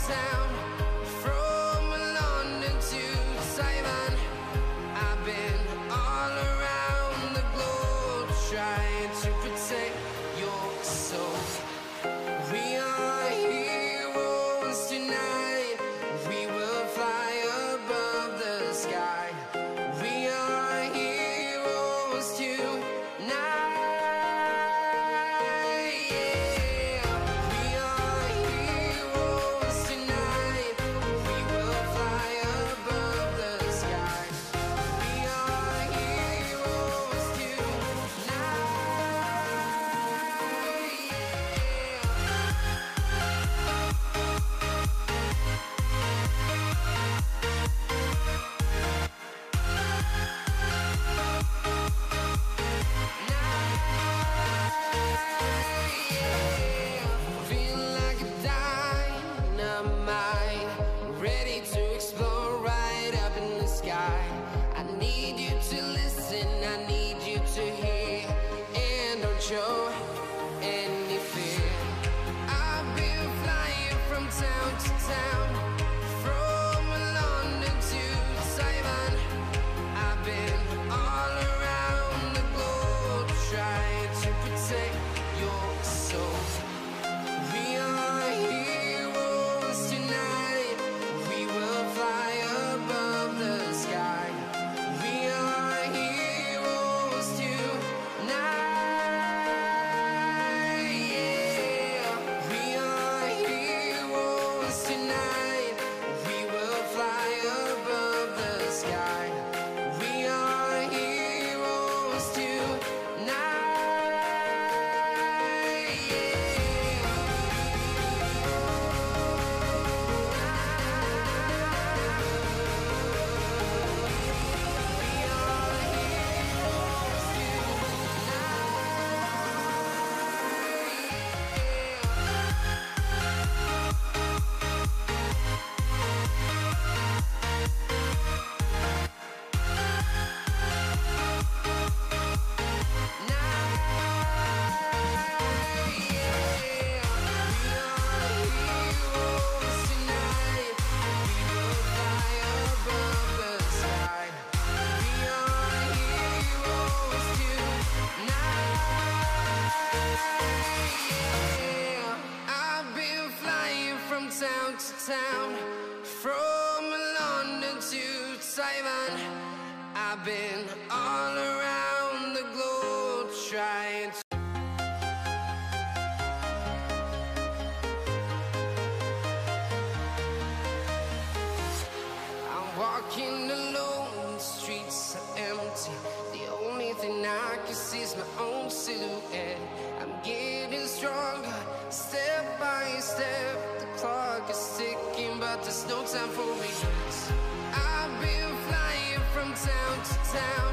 town, from London to Taiwan. I've been all around the globe trying to protect your soul. We are heroes tonight. We will fly above the sky. We are heroes tonight. Show any fear. I've been flying from town to town, from London to Taiwan. I've been all around the globe trying to protect your soul. We are heroes tonight. We will fly above the sky. We are heroes tonight. Town to town, from London to Taiwan. I've been all around the globe trying to. I'm walking alone, the streets are empty. The only thing I can see is my own silhouette. I'm getting stronger, step by step. The clock is ticking, but there's no time for regrets. I've been flying from town to town,